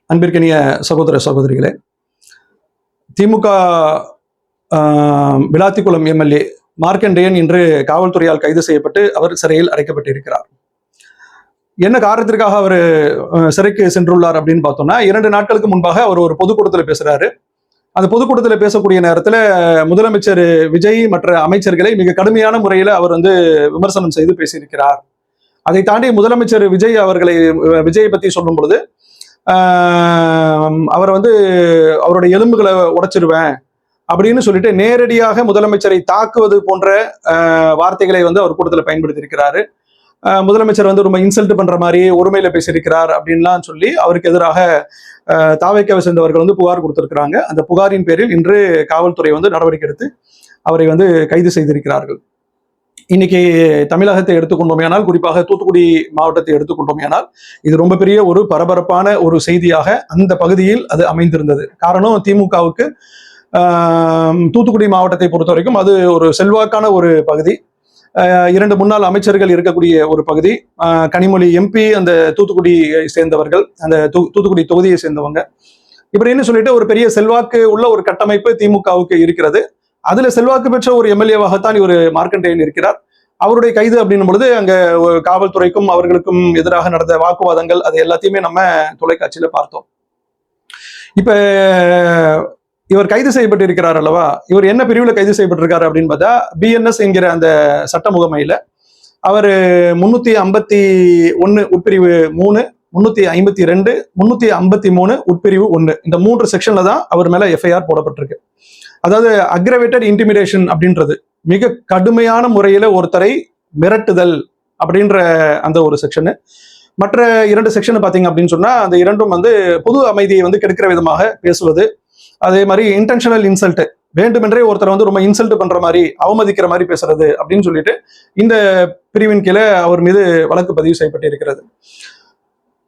அன்பிற்கினிய சகோதர சகோதரிகளே, திமுக விளாத்திக்குளம் எம்எல்ஏ மார்க்கண்டேயன் இன்று காவல்துறையால் கைது செய்யப்பட்டு அவர் சிறையில் அடைக்கப்பட்டிருக்கிறார். என்ன காரணத்திற்காக அவர் சிறைக்கு சென்றுள்ளார் அப்படின்னு பார்த்தோம்னா, 2 நாட்களுக்கு முன்பாக அவர் ஒரு பொதுக்கூட்டத்தில் பேசுறாரு. அந்த பொதுக்கூட்டத்தில் பேசக்கூடிய நேரத்தில் முதலமைச்சர் விஜய் மற்ற அமைச்சர்களை மிக கடுமையான முறையில் அவர் விமர்சனம் செய்து பேசியிருக்கிறார். அதை தாண்டி முதலமைச்சர் விஜயை பத்தி சொல்லும் பொழுது அவர் அவருடைய எலும்புகளை உடைச்சிருவேன் அப்படின்னு சொல்லிட்டு நேரடியாக முதலமைச்சரை தாக்குவது போன்ற வார்த்தைகளை அவர் கூட்டத்தில் பயன்படுத்தியிருக்கிறாரு. முதலமைச்சர் ரொம்ப இன்சல்ட் பண்ற மாதிரி ஒருமையில பேசியிருக்கிறார் அப்படின்லாம் சொல்லி அவருக்கு எதிராக தாவேக்காவை சேர்ந்தவர்கள் புகார் கொடுத்திருக்கிறாங்க. அந்த புகாரின் பேரில் இன்று காவல்துறை நடவடிக்கை எடுத்து அவரை கைது செய்திருக்கிறார்கள். இன்னைக்கு தமிழகத்தை எடுத்துக்கொண்டோமேயானால், குறிப்பாக தூத்துக்குடி மாவட்டத்தை எடுத்துக்கொண்டோமேயானால், இது ரொம்ப பெரிய ஒரு பரபரப்பான ஒரு செய்தியாக அந்த பகுதியில் அது அமைந்திருந்தது. காரணம், திமுகவுக்கு தூத்துக்குடி மாவட்டத்தை பொறுத்த வரைக்கும் அது ஒரு செல்வாக்கான ஒரு பகுதி. 2 முன்னாள் அமைச்சர்கள் இருக்கக்கூடிய ஒரு பகுதி. கனிமொழி எம்பி அந்த தூத்துக்குடியை சேர்ந்தவர்கள், அந்த தூத்துக்குடி தொகுதியை சேர்ந்தவங்க. இப்படின்னு சொல்லிட்டு ஒரு பெரிய செல்வாக்கு உள்ள ஒரு கட்டமைப்பு திமுகவுக்கு இருக்கிறது. அதுல செல்வாக்கு பெற்ற ஒரு எம்எல்ஏவாகத்தான் இவர் மார்க்கண்டேயன் இருக்கிறார். அவருடைய கைது அப்படின்னும் பொழுது அங்க காவல்துறைக்கும் அவர்களுக்கும் எதிராக நடந்த வாக்குவாதங்கள் அது எல்லாத்தையுமே நம்ம தொலைக்காட்சியில பார்த்தோம். இப்ப இவர் கைது செய்யப்பட்டிருக்கிறார் அல்லவா, இவர் என்ன பிரிவுல கைது செய்யப்பட்டிருக்காரு அப்படின்னு பார்த்தா, பிஎன்எஸ் என்கிற அந்த சட்ட முகமையில அவர் 351 உட்பிரிவு 3, 352, 353 உட்பிரிவு 1 இந்த 3 செக்ஷன்ல தான் அவர் மேல எஃப்ஐஆர் போடப்பட்டிருக்கு. அதாவது அக்ரவேட்டட் இன்டிமிடேஷன் அப்படின்றது மிக கடுமையான முறையில ஒருத்தரை மிரட்டுதல் அப்படின்ற அந்த ஒரு செக்ஷனு. மற்ற 2 செக்ஷன் பாத்தீங்க அப்படின்னு சொன்னா, அந்த இரண்டும் பொது அமைதியை கெடுக்கிற விதமாக பேசுவது. அதே மாதிரி இன்டென்ஷனல் இன்சல்ட், வேண்டுமென்றே ஒருத்தர் ரொம்ப இன்சல்ட் பண்ற மாதிரி அவமதிக்கிற மாதிரி பேசுறது அப்படின்னு சொல்லிட்டு இந்த பிரிவின் கீழே அவர் மீது வழக்கு பதிவு செய்யப்பட்டிருக்கிறது.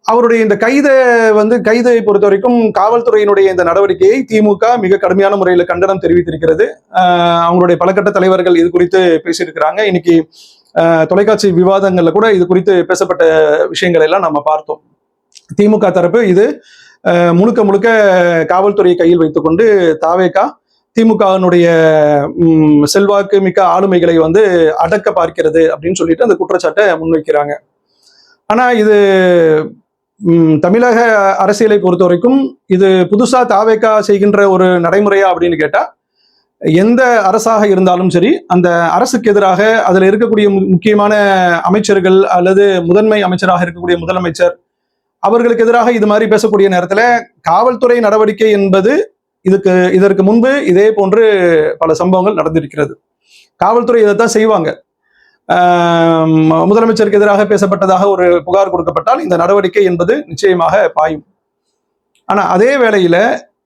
அவருடைய இந்த கைதை பொறுத்த வரைக்கும் காவல்துறையினுடைய இந்த நடவடிக்கையை திமுக மிக கடுமையான முறையில் கண்டனம் தெரிவித்திருக்கிறது. அவங்களுடைய பலகட்ட தலைவர்கள் இது குறித்து பேசியிருக்கிறாங்க. இன்னைக்கு தொலைக்காட்சி விவாதங்கள்ல கூட இது குறித்து பேசப்பட்ட விஷயங்கள் எல்லாம் நம்ம பார்த்தோம். திமுக தரப்பு இது முழுக்க முழுக்க காவல்துறையை கையில் வைத்துக்கொண்டு தாவேகா திமுகவினுடைய செல்வாக்கு மிக்க ஆளுமைகளை அடக்க பார்க்கிறது அப்படின்னு சொல்லிட்டு அந்த குற்றச்சாட்டை முன்வைக்கிறாங்க. ஆனா இது தமிழக அரசியலை பொறுத்த வரைக்கும் இது புதுசா தாவேகா செய்கின்ற ஒரு நடைமுறையா அப்படின்னு கேட்டா, எந்த அரசாக இருந்தாலும் சரி, அந்த அரசுக்கு எதிராக அதுல இருக்கக்கூடிய முக்கியமான அமைச்சர்கள் அல்லது முதன்மை அமைச்சராக இருக்கக்கூடிய முதலமைச்சர் அவர்களுக்கு எதிராக இது மாதிரி பேசக்கூடிய நேரத்துல காவல்துறை நடவடிக்கை என்பது இதற்கு முன்பு இதே போன்று பல சம்பவங்கள் நடந்திருக்கிறது. காவல்துறை இதைத்தான் செய்வாங்க. முதலமைச்சருக்கு எதிராக பேசப்பட்டதாக ஒரு புகார் கொடுக்கப்பட்டால் இந்த நடவடிக்கை என்பது நிச்சயமாக பாயும். ஆனா அதே வேளையில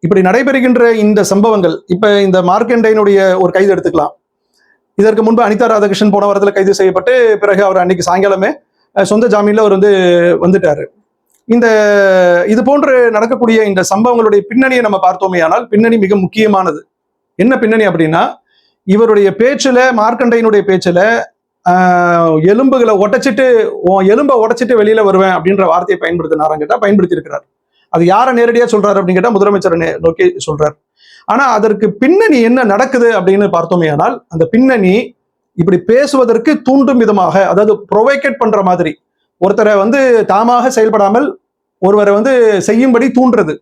இப்படி நடைபெறுகின்ற இந்த சம்பவங்கள், இப்ப இந்த மார்க்கண்டேயனுடைய ஒரு கைது எடுத்துக்கலாம். இதற்கு முன்பு அனிதா ராதாகிருஷ்ணன் போன வாரத்தில் கைது செய்யப்பட்டு பிறகு அவர் அன்னைக்கு சாயங்காலமே சொந்த ஜாமீன்ல அவர் வந்துட்டாரு. இது போன்று நடக்கக்கூடிய இந்த சம்பவங்களுடைய பின்னணியை நம்ம பார்த்தோமே ஆனால், பின்னணி மிக முக்கியமானது. என்ன பின்னணி அப்படின்னா, இவருடைய பேச்சுல, மார்க்கண்டேயனுடைய பேச்சுல எலும்புகளை எலும்பை உடைச்சிட்டு வெளியில வருவேன் அப்படின்ற வார்த்தையை பயன்படுத்தினாரான்னு கேட்டா பயன்படுத்தி இருக்கிறார். அது யாரை நேரடியா சொல்றாரு அப்படின்னு கேட்டா முதலமைச்சரை நோக்கி சொல்றாரு. ஆனா அதற்கு பின்னணி என்ன நடக்குது அப்படின்னு பார்த்தோமே ஆனால், அந்த பின்னணி இப்படி பேசுவதற்கு தூண்டும் விதமாக, அதாவது ப்ரொவைகேட் பண்ற மாதிரி, ஒருத்தரை தாமாக செயல்படாமல் ஒருவரை செய்யும்படி தூண்டுறது,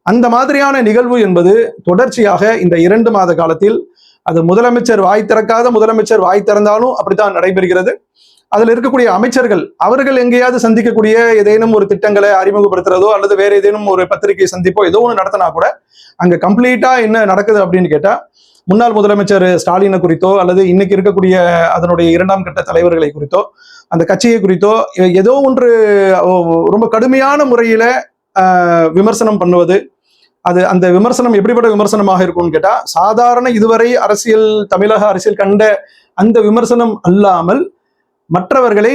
அந்த மாதிரியான நிகழ்வு என்பது தொடர்ச்சியாக இந்த 2 மாத காலத்தில், அது முதலமைச்சர் வாய் திறக்காத முதலமைச்சர் வாய் திறந்தாலும் அப்படித்தான் நடைபெறுகிறது. அதுல இருக்கக்கூடிய அமைச்சர்கள் அவர்கள் எங்கேயாவது சந்திக்கக்கூடிய ஏதேனும் ஒரு திட்டங்களை அறிமுகப்படுத்துறதோ அல்லது வேற ஏதேனும் ஒரு பத்திரிகை சந்திப்போ ஏதோ ஒன்று நடத்தினா கூட அங்க கம்ப்ளீட்டா என்ன நடக்குது அப்படின்னு கேட்டா, முன்னாள் முதலமைச்சர் ஸ்டாலினை குறித்தோ அல்லது இன்னைக்கு இருக்கக்கூடிய அதனுடைய 2ஆம் கட்ட தலைவர்களை குறித்தோ, அந்த கட்சியை குறித்தோ ஏதோ ஒன்று ரொம்ப கடுமையான முறையில விமர்சனம் பண்ணுவது. அந்த விமர்சனம் எப்படிப்பட்ட விமர்சனமாக இருக்கும்னு கேட்டா, சாதாரண இதுவரை தமிழக அரசியல் கண்ட அந்த விமர்சனம் அல்லாமல் மற்றவர்களை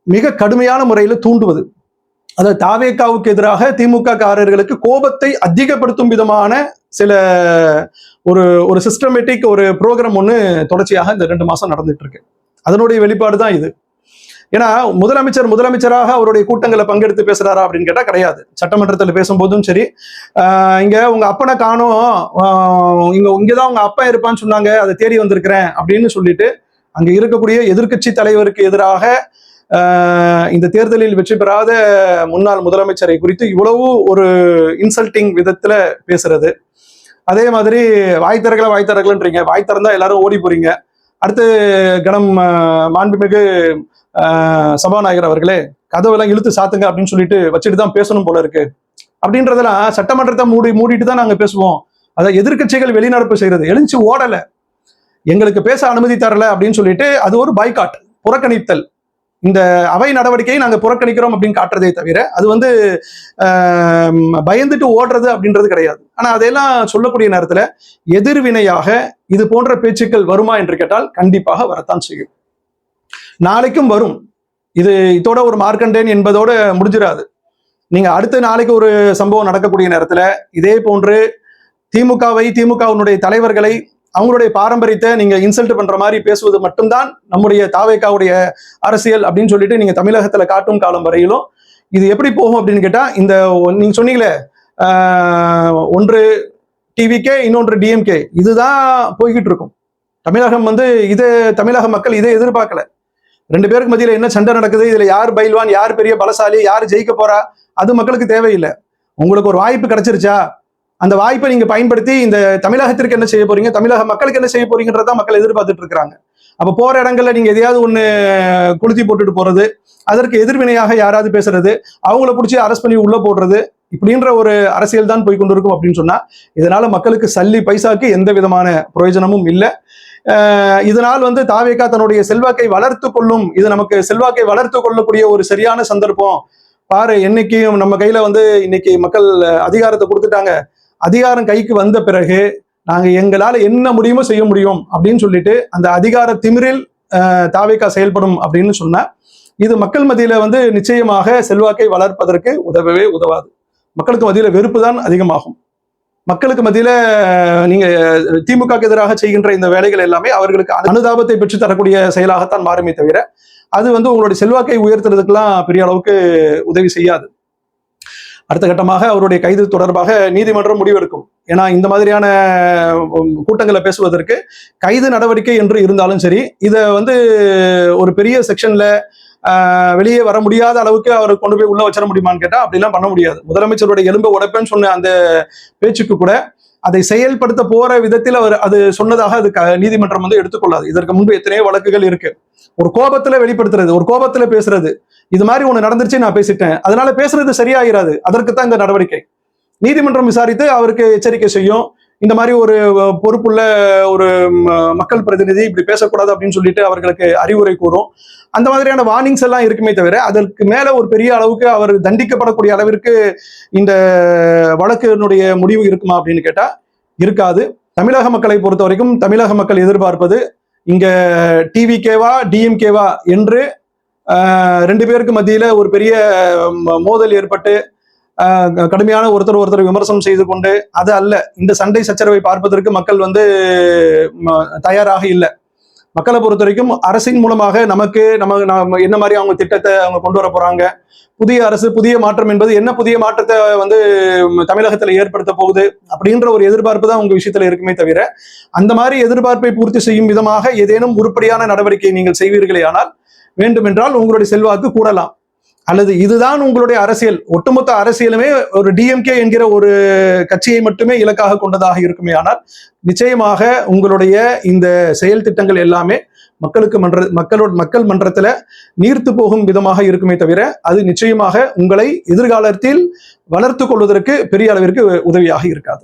மிக கடுமையான முறையில் தூண்டுவது. அதாவது தாவேகாவுக்கு எதிராக திமுக காரர்களுக்கு கோபத்தை அதிகப்படுத்தும் விதமான சில ஒரு சிஸ்டமேட்டிக் ஒரு ப்ரோக்ராம் ஒன்று தொடர்ச்சியாக இந்த 2 மாசம் நடந்துட்டு இருக்கு. அதனுடைய வெளிப்பாடு தான் இது. ஏன்னா முதலமைச்சராக அவருடைய கூட்டங்களை பங்கெடுத்து பேசுறாரா அப்படின்னு கேட்டா கிடையாது. சட்டமன்றத்தில் பேசும்போதும் சரி, இங்க உங்க அப்பனை காணோம், இங்கதான் உங்க அப்பா இருப்பான்னு சொன்னாங்க, அதை தேடி வந்திருக்கிறேன் அப்படின்னு சொல்லிட்டு அங்க இருக்கக்கூடிய எதிர்க்கட்சி தலைவருக்கு எதிராக இந்த தேர்தலில் வெற்றி பெறாத முன்னாள் முதலமைச்சரை குறித்து இவ்வளவு ஒரு இன்சல்டிங் விதத்துல பேசுறது. அதே மாதிரி வாய் திறக்கலன்றீங்க, வாய் திறந்தா எல்லாரும் ஓடி போறீங்க. அடுத்து கணம் மாண்புமிகு சபாநாயகர் அவர்களே, கதவெல்லாம் இழுத்து சாத்துங்க அப்படின்னு சொல்லிட்டு வச்சுட்டு தான் பேசணும் போல இருக்கு அப்படின்றதெல்லாம் சட்டமன்றத்தை மூடிட்டு தான் நாங்க பேசுவோம். அதாவது எதிர்க்கட்சிகள் வெளிநடப்பு செய்யறது, எழுந்து ஓடல, எங்களுக்கு பேச அனுமதி தரல அப்படின்னு சொல்லிட்டு அது ஒரு பாய்காட், புறக்கணித்தல். இந்த அவை நடவடிக்கையை நாங்க புறக்கணிக்கிறோம் அப்படின்னு காட்டுறதே தவிர அது வந்து பயந்துட்டு ஓடுறது அப்படின்றது கிடையாது. ஆனா அதையெல்லாம் சொல்லக்கூடிய நேரத்துல எதிர்வினையாக இது போன்ற பேச்சுக்கள் வருமா என்று கேட்டால் கண்டிப்பாக வரத்தான் செய்யும். நாளைக்கும் வரும். இது இதோட ஒரு மார்க்கண்டேன் என்பதோட முடிஞ்சிடாது. நீங்க அடுத்த நாளைக்கு ஒரு சம்பவம் நடக்கக்கூடிய நேரத்துல இதே போன்று திமுகவினுடைய தலைவர்களை, அவங்களுடைய பாரம்பரியத்தை நீங்க இன்சல்ட் பண்ற மாதிரி பேசுவது மட்டும்தான் நம்முடைய தாவேகாவுடைய அரசியல் அப்படின்னு சொல்லிட்டு நீங்க தமிழகத்துல காட்டும் காலம் வரையிலும் இது எப்படி போகும் அப்படின்னு கேட்டா, இந்த நீங்க சொன்னீங்களே ஒன்று டிவிகே இன்னொன்று டிஎம்கே, இதுதான் போய்கிட்டு இருக்கும். தமிழகம் வந்து தமிழக மக்கள் இதை எதிர்பார்க்கல. 2 பேருக்கு மத்தியில என்ன சண்டை நடக்குது, இதுல யார் பைல்வான், யார் பெரிய பலசாலி, யார் ஜெயிக்க போறா, அது மக்களுக்கு தேவையில்லை. உங்களுக்கு ஒரு வாய்ப்பு கிடைச்சிருச்சா, அந்த வாய்ப்பை நீங்க பயன்படுத்தி இந்த தமிழகத்திற்கு என்ன செய்ய போறீங்க, தமிழக மக்களுக்கு என்ன செய்ய போறீங்கன்றதான் மக்கள் எதிர்பார்த்துட்டு இருக்கிறாங்க. அப்ப போற இடங்கள்ல நீங்க எதையாவது ஒண்ணு கொளுத்தி போட்டுட்டு போறது, அதற்கு எதிர்வினையாக யாராவது பேசுறது, அவங்கள பிடிச்சி அரெஸ்ட் பண்ணி உள்ள போடுறது, இப்படின்ற ஒரு அரசியல் தான் போய் கொண்டிருக்கும் அப்படின்னு சொன்னா இதனால மக்களுக்கு சல்லி பைசாக்கு எந்த விதமான பிரயோஜனமும் இல்லை. இதனால் வந்து தாவேகா தன்னுடைய செல்வாக்கை வளர்த்து கொள்ளும், இது நமக்கு செல்வாக்கை வளர்த்து கொள்ளக்கூடிய ஒரு சரியான சந்தர்ப்பம். பாரு, என்னைக்கும் நம்ம கையில வந்து இன்னைக்கு மக்கள் அதிகாரத்தை கொடுத்துட்டாங்க, அதிகாரம் கைக்கு வந்த பிறகு நாங்க எங்களால என்ன முடியுமோ செய்ய முடியும் அப்படின்னு சொல்லிட்டு அந்த அதிகார திமிரில் தாவேகா செயல்படும் அப்படின்னு சொன்னா இது மக்கள் மத்தியில வந்து நிச்சயமாக செல்வாக்கை வளர்ப்பதற்கு உதவவே உதவாது. மக்களுக்கு மத்தியில வெறுப்பு தான் அதிகமாகும். மக்களுக்கு மத்தியில நீங்க திமுக எதிராக செய்கின்ற இந்த வேலைகள் எல்லாமே அவர்களுக்கு அனுதாபத்தை பெற்று தரக்கூடிய செயலாகத்தான் மாறுமே தவிர அது வந்து உங்களுடைய செல்வாக்கை உயர்த்துறதுக்கெல்லாம் பெரிய அளவுக்கு உதவி செய்யாது. அடுத்த கட்டமாக அவருடைய கைது தொடர்பாக நீதிமன்றம் முடிவெடுக்கும். ஏன்னா இந்த மாதிரியான கூட்டங்களை பேசுவதற்கு கைது நடவடிக்கை என்று இருந்தாலும் சரி, இதை வந்து ஒரு பெரிய செக்ஷன்ல வெளியே வர முடியாத அளவுக்கு அவர் கொண்டு போய் உள்ள வச்சிட முடியுமான்னு கேட்டா அப்படிலாம் பண்ண முடியாது. முதலமைச்சருடைய எலும்பை உடைப்பேன்னு சொன்ன அந்த பேச்சுக்கு கூட அதை செயல்படுத்த போற விதத்தில் அவர் அது சொன்னதாக அது நீதிமன்றம் வந்து எடுத்துக்கொள்ளாது. இதற்கு முன்பு எத்தனையோ வழக்குகள் இருக்கு. ஒரு கோபத்துல வெளிப்படுத்துறது, ஒரு கோபத்துல பேசுறது, இது மாதிரி ஒண்ணு நடந்துருச்சு நான் பேசிட்டேன், அதனால பேசுறது சரியாகிறாது. அதற்கு தான் இந்த நடவடிக்கை. நீதிமன்றம் விசாரித்து அவருக்கு எச்சரிக்கை செய்யும். இந்த மாதிரி ஒரு பொறுப்புள்ள ஒரு மக்கள் பிரதிநிதி இப்படி பேசக்கூடாது அப்படின்னு சொல்லிட்டு அவர்களுக்கு அறிவுரை கூறும். அந்த மாதிரியான வார்னிங்ஸ் எல்லாம் இருக்குமே தவிர அதற்கு மேல ஒரு பெரிய அளவுக்கு அவர் தண்டிக்கப்படக்கூடிய அளவிற்கு இந்த வழக்கினுடைய முடிவு இருக்குமா அப்படின்னு கேட்டா இருக்காது. தமிழக மக்களை பொறுத்த வரைக்கும் தமிழக மக்கள் எதிர்பார்ப்பது இங்க டிவிகேவா டிஎம்கேவா என்று 2 பேருக்கு மத்தியில ஒரு பெரிய மோதல் ஏற்பட்டு கடுமையான ஒருத்தர் விமர்சனம் செய்து கொண்டு அது அல்ல. இந்த சண்டை சச்சரவை பார்ப்பதற்கு மக்கள் வந்து தயாராக இல்லை. மக்களை பொறுத்த வரைக்கும் அரசின் மூலமாக நமக்கு நம்ம என்ன மாதிரி அவங்க திட்டத்தை அவங்க கொண்டு வர போறாங்க, புதிய அரசு புதிய மாற்றம் என்பது என்ன, புதிய மாற்றத்தை வந்து தமிழகத்துல ஏற்படுத்த போகுது அப்படின்ற ஒரு எதிர்பார்ப்பு தான் உங்க விஷயத்துல இருக்குமே தவிர அந்த மாதிரி எதிர்பார்ப்பை பூர்த்தி செய்யும் விதமாக ஏதேனும் உருப்படியான நடவடிக்கை நீங்கள் செய்வீர்களே ஆனால் வேண்டுமென்றால் உங்களுடைய செல்வாக்கு கூடலாம். அல்லது இதுதான் உங்களுடைய அரசியல், ஒட்டுமொத்த அரசியலுமே ஒரு டிஎம்கே என்கிற ஒரு கட்சியை மட்டுமே இலக்காக கொண்டதாக இருக்குமே ஆனால் நிச்சயமாக உங்களுடைய இந்த செயல் திட்டங்கள் எல்லாமே மக்கள் மன்றத்துல நீர்த்து போகும் விதமாக இருக்குமே தவிர அது நிச்சயமாக உங்களை எதிர்காலத்தில் வளர்த்து கொள்வதற்கு பெரிய அளவிற்கு உதவியாக இருக்காது.